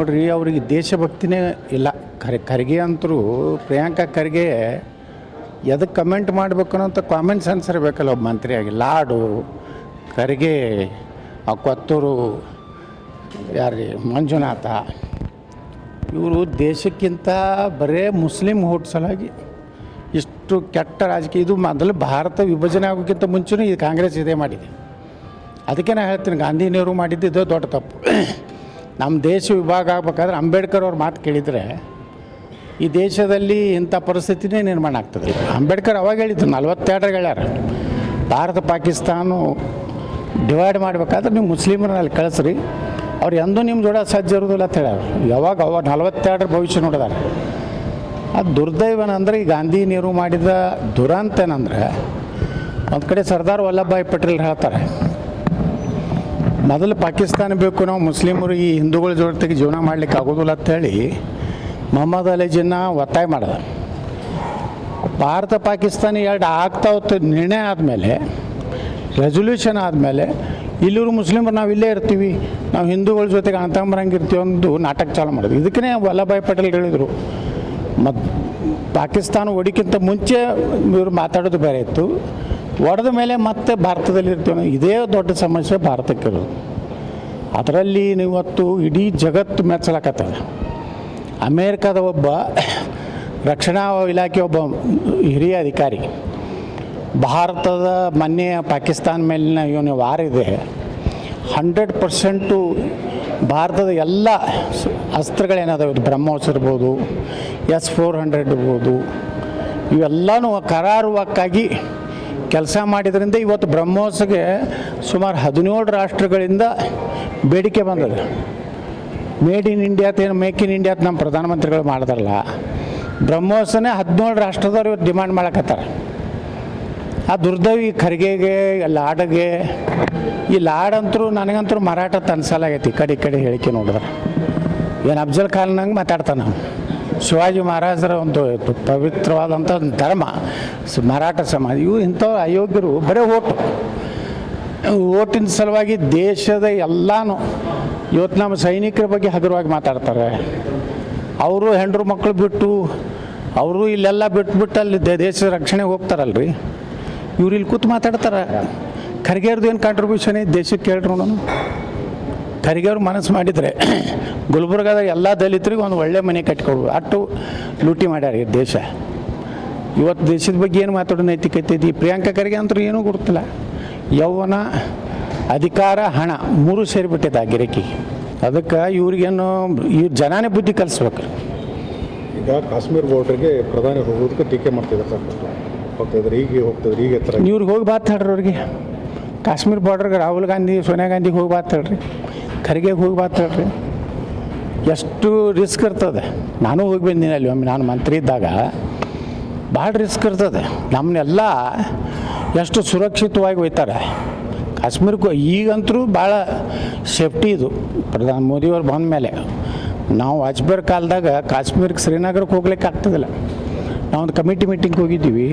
ನೋಡ್ರಿ, ಅವ್ರಿಗೆ ದೇಶಭಕ್ತಿನೇ ಇಲ್ಲ. ಖರ್ಗೆ ಅಂತರೂ, ಪ್ರಿಯಾಂಕಾ ಖರ್ಗೆ ಎದಕ್ಕೆ ಕಮೆಂಟ್ ಮಾಡಬೇಕು ಅನ್ನೋಂಥ ಕಾಮನ್ ಸೆನ್ಸ್ ಇರಬೇಕಲ್ಲ ಒಬ್ಬ ಮಂತ್ರಿಯಾಗಿ. ಲಾಡು, ಖರ್ಗೆ, ಆ ಕೊತ್ತೂರು ಯಾರೀ ಮಂಜುನಾಥ, ಇವರು ದೇಶಕ್ಕಿಂತ ಬರೇ ಮುಸ್ಲಿಂ ಓಟ್ ಸಲುವಾಗಿ ಇಷ್ಟು ಕೆಟ್ಟ ರಾಜಕೀಯ. ಇದು ಮೊದಲು ಭಾರತ ವಿಭಜನೆ ಆಗೋಕ್ಕಿಂತ ಮುಂಚೆನೂ ಇದು ಕಾಂಗ್ರೆಸ್ ಇದೇ ಮಾಡಿದೆ. ಅದಕ್ಕೆ ನಾನು ಹೇಳ್ತೀನಿ, ಗಾಂಧಿ ನೆಹರು ಮಾಡಿದ್ದು ಇದು ದೊಡ್ಡ ತಪ್ಪು. ನಮ್ಮ ದೇಶ ವಿಭಾಗ ಆಗಬೇಕಾದ್ರೆ ಅಂಬೇಡ್ಕರ್ ಅವ್ರ ಮಾತು ಕೇಳಿದರೆ ಈ ದೇಶದಲ್ಲಿ ಇಂಥ ಪರಿಸ್ಥಿತಿನೇ ನಿರ್ಮಾಣ ಆಗ್ತದೆ. ಅಂಬೇಡ್ಕರ್ ಅವಾಗ ಹೇಳಿದ್ರು, 42 ಹೇಳ್ಯಾರ, ಭಾರತ ಪಾಕಿಸ್ತಾನ ಡಿವೈಡ್ ಮಾಡಬೇಕಾದ್ರೆ ನೀವು ಮುಸ್ಲಿಮರನ್ನ ಅಲ್ಲಿ ಕಳಿಸ್ರಿ, ಅವ್ರು ಎಂದೂ ನಿಮ್ಮ ಜೋಡ ಸಜ್ಜ ಇರೋದಿಲ್ಲ ಅಂತ ಹೇಳ್ಯಾರ. ಯಾವಾಗ 42 ಭವಿಷ್ಯ ನೋಡಿದಾರೆ. ಅದು ದುರ್ದೈವನಂದ್ರೆ ಈ ಗಾಂಧಿ ನೆಹರು ಮಾಡಿದ ದುರಂತ ಏನಂದ್ರೆ, ಒಂದು ಕಡೆ ಸರ್ದಾರ್ ವಲ್ಲಭಭಾಯಿ ಪಟೇಲ್ ಹೇಳ್ತಾರೆ, ಮೊದಲು ಪಾಕಿಸ್ತಾನ ಬೇಕು, ನಾವು ಮುಸ್ಲಿಮರು ಈ ಹಿಂದೂಗಳ ಜೊತೆಗೆ ಜೀವನ ಮಾಡಲಿಕ್ಕೆ ಆಗೋದಿಲ್ಲ ಅಂಥೇಳಿ ಮೊಹಮ್ಮದ್ ಅಲಿ ಜಿನ್ನಾ ಒತ್ತಾಯ ಮಾಡಿದ. ಭಾರತ ಪಾಕಿಸ್ತಾನ ಎರಡು ಆಗ್ತಾ ಹೋಗ್ತ ನಿರ್ಣಯ ಆದಮೇಲೆ, ರೆಸೊಲ್ಯೂಷನ್ ಆದಮೇಲೆ, ಇಲ್ಲೂರು ಮುಸ್ಲಿಮರು ನಾವು ಇಲ್ಲೇ ಇರ್ತೀವಿ, ನಾವು ಹಿಂದೂಗಳ ಜೊತೆಗೆ ಅಂತಂಬರಂಗಿರ್ತೀವಿ ಒಂದು ನಾಟಕ ಚಾಲು ಮಾಡಿದ್ವಿ. ಇದಕ್ಕೇ ವಲ್ಲಭಭಾಯಿ ಪಟೇಲ್ ಹೇಳಿದರು, ಪಾಕಿಸ್ತಾನ ಒಡಿಕ್ಕಿಂತ ಮುಂಚೆ ಇವರು ಮಾತಾಡೋದು ಬೇರೆ ಇತ್ತು, ಒಡೆದ ಮೇಲೆ ಮತ್ತೆ ಭಾರತದಲ್ಲಿ ಇರ್ತೀವಿ. ಇದೇ ದೊಡ್ಡ ಸಮಸ್ಯೆ ಭಾರತಕ್ಕಿರೋದು. ಅದರಲ್ಲಿ ಇವತ್ತು ಇಡೀ ಜಗತ್ತು ಮೆಚ್ಚಲಾಕತ್ತದ. ಅಮೇರಿಕಾದ ಒಬ್ಬ ರಕ್ಷಣಾ ಇಲಾಖೆ ಒಬ್ಬ ಹಿರಿಯ ಅಧಿಕಾರಿ, ಭಾರತದ ಮೊನ್ನೆ ಪಾಕಿಸ್ತಾನ ಮೇಲಿನ ಇವನು ವಾರ ಇದೆ, 100% ಭಾರತದ ಎಲ್ಲ ಅಸ್ತ್ರಗಳೇನದಾವೆ, ಬ್ರಹ್ಮೋಸ್ ಇರ್ಬೋದು, S-400 ಇರ್ಬೋದು, ಇವೆಲ್ಲನೂ ಕರಾರುವಕ್ಕಾಗಿ ಕೆಲಸ ಮಾಡಿದ್ರಿಂದ ಇವತ್ತು ಬ್ರಹ್ಮೋಸ್ಗೆ ಸುಮಾರು 17 ರಾಷ್ಟ್ರಗಳಿಂದ ಬೇಡಿಕೆ ಬಂದದ. ಮೇಡ್ ಇನ್ ಇಂಡಿಯಾ ಏನು ಮೇಕ್ ಇನ್ ಇಂಡಿಯಾ ನಮ್ಮ ಪ್ರಧಾನಮಂತ್ರಿಗಳು ಮಾಡಿದ್ರಲ್ಲ, ಬ್ರಹ್ಮೋಸನೇ 17 ರಾಷ್ಟ್ರದವ್ರು ಇವತ್ತು ಡಿಮಾಂಡ್ ಮಾಡಕತ್ತಾರೆ. ಆ ದುರ್ದೈವಿ ಖರ್ಗೆಗೆ, ಲಾಡಿಗೆ, ಈ ಲಾಡಂತರೂ ನನಗಂತರೂ ಮರಾಠ ತನ್ಸಲಾಗೈತಿ. ಕಡೆ ಹೇಳಿಕೆ ನೋಡಿದ್ರೆ ಏನು ಅಫ್ಜಲ್ ಖಾನ್ನಂಗೆ ಮಾತಾಡ್ತಾನೆ ನಾವು. ಶಿವಾಜಿ ಮಹಾರಾಜರ ಒಂದು ಪವಿತ್ರವಾದಂಥ ಒಂದು ಧರ್ಮ ಮರಾಠ ಸಮಾಜ. ಇವು ಇಂಥವ್ರು ಅಯೋಗ್ಯರು ಬರೀ ಓಟಿನ ಸಲುವಾಗಿ ದೇಶದ ಎಲ್ಲನೂ ಇವತ್ತು ನಮ್ಮ ಸೈನಿಕರ ಬಗ್ಗೆ ಹಗುರವಾಗಿ ಮಾತಾಡ್ತಾರೆ. ಅವರು ಹೆಂಡ್ರು ಮಕ್ಕಳು ಬಿಟ್ಟು ಅವರು ಇಲ್ಲೆಲ್ಲ ಬಿಟ್ಬಿಟ್ಟು ಅಲ್ಲಿ ದೇಶದ ರಕ್ಷಣೆಗೆ ಹೋಗ್ತಾರಲ್ರಿ, ಇವ್ರು ಇಲ್ಲಿ ಕೂತು ಮಾತಾಡ್ತಾರೆ. ಖರ್ಗೆಯವ್ರದ್ದು ಏನು ಕಾಂಟ್ರಿಬ್ಯೂಷನ್ ಐತೆ ದೇಶಕ್ಕೆ ಹೇಳ್ರಿ ನೋಡೋಣ. ಖರ್ಗೆಯವ್ರು ಮನಸ್ಸು ಮಾಡಿದರೆ ಗುಲ್ಬರ್ಗದ ಎಲ್ಲ ದಲಿತರಿಗೆ ಒಂದು ಒಳ್ಳೆ ಮನೆ ಕಟ್ಕೊಡ್ಬೋದು, ಅಷ್ಟು ಲೂಟಿ ಮಾಡ್ಯಾರ ಈ ದೇಶ. ಇವತ್ತು ದೇಶದ ಬಗ್ಗೆ ಏನು ಮಾತಾಡೋ ನೈತಿಕತೆ ಐತಿ? ಪ್ರಿಯಾಂಕಾ ಖರ್ಗೆ ಅಂತೂ ಏನೂ ಗೊತ್ತಿಲ್ಲ. ಯೌವನ, ಅಧಿಕಾರ, ಹಣ 3 ಸೇರಿಬಿಟ್ಟಿದೆ ಆ ಗಿರಕಿಗೆ. ಅದಕ್ಕೆ ಇವ್ರಿಗೇನು ಇವ್ರು ಜನನೇ ಬುದ್ಧಿ ಕಲಿಸ್ಬೇಕು. ಈಗ ಕಾಶ್ಮೀರ ಬಾರ್ಡ್ರಿಗೆ ಪ್ರಧಾನಿ ಹೋಗೋದಕ್ಕೆ ಟೀಕೆ ಮಾಡ್ತಿದ್ದಾರೆ ಸರ್. ಹೋಗ್ತಿದ್ರೆ ಈಗ ಇವ್ರಿಗೆ ಹೋಗಿ ಬಾತ್ ಹೇಳ್ರಿ. ಅವ್ರಿಗೆ ಕಾಶ್ಮೀರ ಬಾರ್ಡ್ರಿಗೆ ರಾಹುಲ್ ಗಾಂಧಿ, ಸೋನಿಯಾ ಗಾಂಧಿಗೆ ಹೋಗಿ ಬಾತ್ ಹೇಳ್ರಿ, ಖರ್ಗೆಗೆ ಹೋಗಿ ಬಾತ್ ಹೇಳ್ರಿ. ಎಷ್ಟು ರಿಸ್ಕ್ ಇರ್ತದೆ. ನಾನು ಹೋಗಿ ಬಂದೀನಿ ಅಲ್ಲಿ ಒಮ್ಮೆ, ನಾನು ಮಂತ್ರಿ ಇದ್ದಾಗ. ಭಾಳ ರಿಸ್ಕ್ ಇರ್ತದೆ. ನಮ್ಮನ್ನೆಲ್ಲ ಎಷ್ಟು ಸುರಕ್ಷಿತವಾಗಿ ಒಯ್ತಾರೆ ಕಾಶ್ಮೀರಕ್ಕೂ. ಈಗಂತರೂ ಭಾಳ ಸೇಫ್ಟಿ ಇದು. ಪ್ರಧಾನಿ ಮೋದಿಯವ್ರು ಬಂದ ಮೇಲೆ ನಾವು ವಾಜಪೇಯಿ ಕಾಲದಾಗ ಕಾಶ್ಮೀರಕ್ಕೆ ಶ್ರೀನಗರಕ್ಕೆ ಹೋಗ್ಲಿಕ್ಕೆ ಆಗ್ತದಿಲ್ಲ. ನಾವೊಂದು ಕಮಿಟಿ ಮೀಟಿಂಗ್ ಹೋಗಿದ್ದೀವಿ.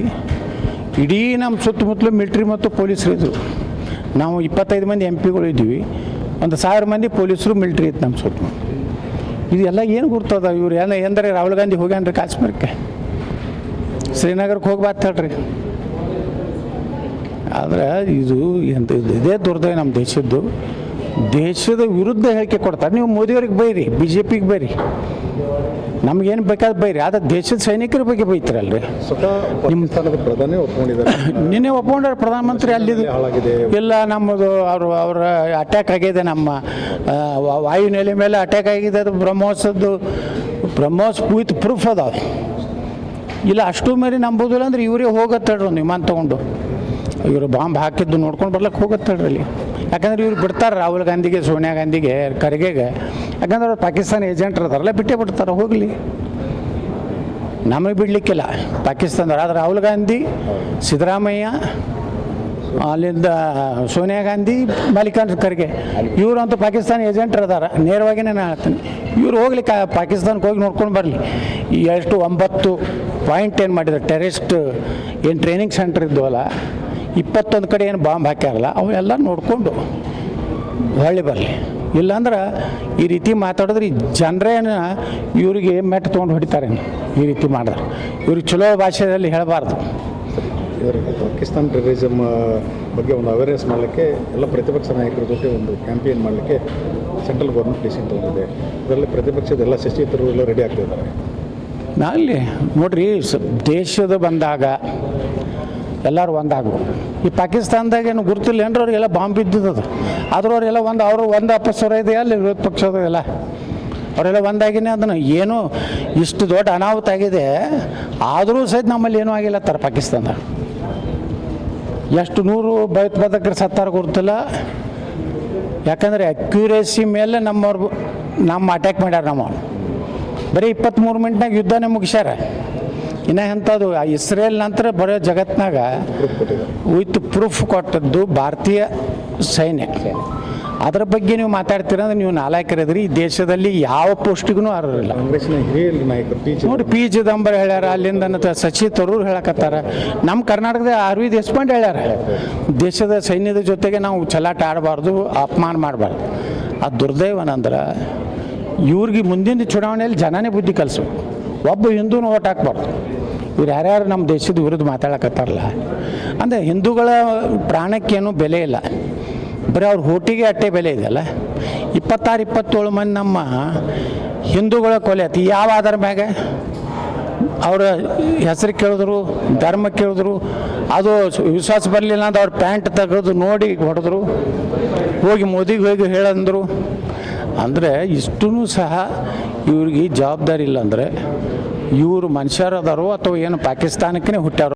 ಇಡೀ ನಮ್ಮ ಸುತ್ತಮುತ್ತಲು ಮಿಲ್ಟ್ರಿ ಮತ್ತು ಪೊಲೀಸರು ಇದ್ದರು. ನಾವು 25 ಮಂದಿ MP ಇದ್ದೀವಿ, ಒಂದು 1000 ಮಂದಿ ಪೊಲೀಸರು ಮಿಲ್ಟ್ರಿ ಇತ್ತು ನಮ್ಮ ಸುತ್ತಮುತ್ತ. ಇದೆಲ್ಲ ಏನು ಗುರ್ತದ? ಇವ್ರು ಎಂದರೆ ರಾಹುಲ್ ಗಾಂಧಿ ಹೋಗ್ಯಾನ್ರಿ ಕಾಶ್ಮೀರಕ್ಕೆ, ಶ್ರೀನಗರಕ್ಕೆ ಹೋಗಿ ಬಾತ್ ಹೇಳ್ರಿ. ಆದರೆ ಇದು ಇದೇ ದುರ್ದೈವ ನಮ್ಮ ದೇಶದ್ದು. ದೇಶದ ವಿರುದ್ಧ ಹೇಳಿಕೆ ಕೊಡ್ತಾರೆ. ನೀವು ಮೋದಿಯವ್ರಿಗೆ ಬೈರಿ, BJPಗೆ ಬೈರಿ, ನಮಗೇನು ಬೇಕಾದ್ರೆ ಬೈರಿ, ಆದರೆ ದೇಶದ ಸೈನಿಕರ ಬಗ್ಗೆ ಬೈತಾರಲ್ರಿ. ನಿಮ್ಮ ಪ್ರಧಾನಿ ಒಪ್ಕೊಂಡಿದ್ದಾರೆ, ನಿನ್ನೆ ಒಪ್ಕೊಂಡ್ರೆ ಪ್ರಧಾನಮಂತ್ರಿ. ಅಲ್ಲಿದೆ ಇಲ್ಲ ನಮ್ಮದು ಅವ್ರ ಅಟ್ಯಾಕ್ ಆಗಿದೆ, ನಮ್ಮ ವಾಯುನೆಲೆ ಮೇಲೆ ಅಟ್ಯಾಕ್ ಆಗಿದೆ. ಅದು ಬ್ರಹ್ಮೋಸ್ ವಿತ್ ಪ್ರೂಫ್ ಅದಾವೆ. ಇಲ್ಲ ಅಷ್ಟು ಮೇರಿ ನಂಬೋದಿಲ್ಲ ಅಂದ್ರೆ ಇವರೇ ಹೋಗತ್ತೇಳ್ರಿ, ಒಂದು ವಿಮಾನ ತೊಗೊಂಡು ಇವರು ಬಾಂಬ್ ಹಾಕಿದ್ದು ನೋಡ್ಕೊಂಡು ಬರ್ಲಿಕ್ಕೆ ಹೋಗತ್ತೇಳ್ರಿ ಅಲ್ಲಿ. ಯಾಕಂದ್ರೆ ಇವ್ರು ಬಿಡ್ತಾರೆ ರಾಹುಲ್ ಗಾಂಧಿಗೆ, ಸೋನಿಯಾ ಗಾಂಧಿಗೆ, ಖರ್ಗೆಗೆ. ಯಾಕಂದ್ರೆ ಅವ್ರು ಪಾಕಿಸ್ತಾನ ಏಜೆಂಟ್ರು ಅದಾರಲ್ಲ, ಬಿಟ್ಟೇ ಬಿಡ್ತಾರೆ, ಹೋಗಲಿ, ನಮಗೆ ಬಿಡಲಿಕ್ಕಿಲ್ಲ ಪಾಕಿಸ್ತಾನದವ್ರು. ಆದರೆ ರಾಹುಲ್ ಗಾಂಧಿ, ಸಿದ್ದರಾಮಯ್ಯ, ಅಲ್ಲಿಂದ ಸೋನಿಯಾ ಗಾಂಧಿ, ಮಲ್ಲಿಕಾರ್ಜುನ ಖರ್ಗೆ ಇವರಂತೂ ಪಾಕಿಸ್ತಾನ ಏಜೆಂಟ್ರು ಅದಾರ. ನೇರವಾಗಿಯೇ ನಾನು ಹೇಳ್ತೀನಿ, ಇವ್ರು ಹೋಗ್ಲಿಕ್ಕೆ ಪಾಕಿಸ್ತಾನಕ್ಕೆ ಹೋಗಿ ನೋಡ್ಕೊಂಡು ಬರಲಿ. ಎಷ್ಟು 9 ಪಾಯಿಂಟ್ ಏನು ಮಾಡಿದ್ರು, ಟೆರರಿಸ್ಟ್ ಏನು ಟ್ರೈನಿಂಗ್ ಸೆಂಟರ್ ಇದ್ದವಲ್ಲ, 21 ಕಡೆ ಏನು ಬಾಂಬ್ ಹಾಕ್ಯಾರಲ್ಲ, ಅವೆಲ್ಲ ನೋಡಿಕೊಂಡು ಹೊಳ್ಳಿ ಬರಲಿ. ಇಲ್ಲಾಂದ್ರೆ ಈ ರೀತಿ ಮಾತಾಡಿದ್ರೆ ಈ ಜನರೇನು ಇವರಿಗೆ ಮೆಟ್ಟು ತೊಗೊಂಡು ಹೊಡಿತಾರೆ ಈ ರೀತಿ ಮಾಡಿದ್ರೆ ಇವ್ರಿಗೆ ಚಲೋ ಭಾಷೆಯಲ್ಲಿ ಹೇಳಬಾರ್ದು. ಇದರಲ್ಲಿ ಪಾಕಿಸ್ತಾನ್ ಟೆರರಿಸಮ್ ಬಗ್ಗೆ ಒಂದು ಅವೇರ್ನೆಸ್ ಮಾಡಲಿಕ್ಕೆ ಎಲ್ಲ ಪ್ರತಿಪಕ್ಷ ನಾಯಕರ ಜೊತೆ ಒಂದು ಕ್ಯಾಂಪೇನ್ ಮಾಡಲಿಕ್ಕೆ ಸೆಂಟ್ರಲ್ ಗೌರ್ಮೆಂಟ್ ಡಿಸಿಷನ್ ತೊಗೊಂಡಿದೆ. ಇದರಲ್ಲಿ ಪ್ರತಿಪಕ್ಷದ ಎಲ್ಲ ಶಶಿತರು ಎಲ್ಲ ರೆಡಿ ಆಗ್ತಿದ್ದಾರೆ. ಅಲ್ಲಿ ನೋಡ್ರಿ ದೇಶದ ಬಂದಾಗ ಎಲ್ಲರೂ ಒಂದಾಗಬೇಕು. ಈ ಪಾಕಿಸ್ತಾನದಾಗ ಏನು ಗುರುತಿಲ್ಲ ಏನ್ರ ಅವ್ರಿಗೆಲ್ಲ ಬಾಂಬ್ ಬಿದ್ದದ, ಆದರೂ ಅವರೆಲ್ಲ ಅವರು ಒಂದು ಅಪಸ್ವರ ಇದೆ ಅಲ್ಲಿ ವಿರೋಧ ಪಕ್ಷದ ಎಲ್ಲ ಅವರೆಲ್ಲ ಒಂದಾಗಿನೇ ಅದನ್ನು ಏನೂ ಇಷ್ಟು ದೊಡ್ಡ ಅನಾಹುತ ಆಗಿದೆ ಆದರೂ ಸಹಿತ ನಮ್ಮಲ್ಲಿ ಏನೂ ಆಗಿಲ್ಲ ತರ ಪಾಕಿಸ್ತಾನದಾಗ. ಎಷ್ಟು 100 ಭಯೋತ್ಪಾದಕರು ಸತ್ತಾರ ಗುರುತಿಲ್ಲ. ಯಾಕಂದರೆ ಅಕ್ಯುರೇಸಿ ಮೇಲೆ ನಮ್ಮ ಅಟ್ಯಾಕ್ ಮಾಡ್ಯಾರ. ಬರೀ 23 ಮಿನಿಟ್ನಾಗ ಯುದ್ಧನೇ ಮುಗಿಸ್ಯಾರ. ಇನ್ನು ಎಂಥದ್ದು ಇಸ್ರೇಲ್ ನಂತರ ಬರೋ ಜಗತ್ತಿನಾಗ ವಿತ್ ಪ್ರೂಫ್ ಕೊಟ್ಟದ್ದು ಭಾರತೀಯ ಸೈನ್ಯ. ಅದರ ಬಗ್ಗೆ ನೀವು ಮಾತಾಡ್ತೀರಂದ್ರೆ ನೀವು ನಾಲಾಯಕರಿದ್ರಿ. ಈ ದೇಶದಲ್ಲಿ ಯಾವ ಪೋಸ್ಟಿಗೂ ಅರ್ಹರಿಲ್ಲ. ಕಾಂಗ್ರೆಸ್ನ ಹಿರಿಯ ನಾಯಕರು ನೋಡಿ ಪಿ ಚಿದಂಬರ ಹೇಳ್ಯಾರ, ಅಲ್ಲಿಂದ ಶಶಿ ತರೂರ್ ಹೇಳಕತ್ತಾರ. ನಮ್ಮ ಕರ್ನಾಟಕದ ಅರವಿಂದ್ ದೇಶಪಾಂಡೆ ಹೇಳ್ಯಾರ, ದೇಶದ ಸೈನ್ಯದ ಜೊತೆಗೆ ನಾವು ಚಲಾಟ ಆಡಬಾರ್ದು, ಅಪಮಾನ ಮಾಡಬಾರ್ದು. ಆ ದುರ್ದೈವನಂದ್ರೆ ಇವ್ರಿಗೆ ಮುಂದಿನ ಚುನಾವಣೆಯಲ್ಲಿ ಜನನೇ ಬುದ್ಧಿ ಕಲಿಸ್ಬೇಕು. ಒಬ್ಬ ಹಿಂದೂನು ಓಟ್ ಹಾಕ್ಬಾರ್ದು. ಇವ್ರು ಯಾರ್ಯಾರು ನಮ್ಮ ದೇಶದ ವಿರುದ್ಧ ಮಾತಾಡಕತ್ತಾರಲ್ಲ, ಅಂದರೆ ಹಿಂದೂಗಳ ಪ್ರಾಣಕ್ಕೇನು ಬೆಲೆ ಇಲ್ಲ, ಬರೀ ಅವ್ರ ಹೋಟಿಗೆ ಅಟ್ಟೆ ಬೆಲೆ ಇದೆಯಲ್ಲ. 26-27 ಮಂದಿ ನಮ್ಮ ಹಿಂದೂಗಳ ಕೊಲೆ ಆಯ್ತು. ಯಾವ ಆಧಾರ ಮ್ಯಾಗ? ಅವರ ಹೆಸರು ಕೇಳಿದ್ರು, ಧರ್ಮ ಕೇಳಿದ್ರು, ಅದು ವಿಶ್ವಾಸ ಬರಲಿಲ್ಲ ಅಂದ್ರೆ ಅವ್ರ ಪ್ಯಾಂಟ್ ತೆಗೆದು ನೋಡಿ ಹೊಡೆದ್ರು, ಹೋಗಿ ಮೋದಿಗೆ ಹೋಗಿ ಹೇಳಂದರು. ಅಂದರೆ ಇಷ್ಟೂ ಸಹ ಇವ್ರಿಗೆ ಜವಾಬ್ದಾರಿ ಇಲ್ಲ. ಅಂದರೆ ಇವರು ಮನುಷ್ಯರದಾರೋ ಅಥವಾ ಏನು ಪಾಕಿಸ್ತಾನಕ್ಕೇ ಹುಟ್ಟ್ಯಾರೋ.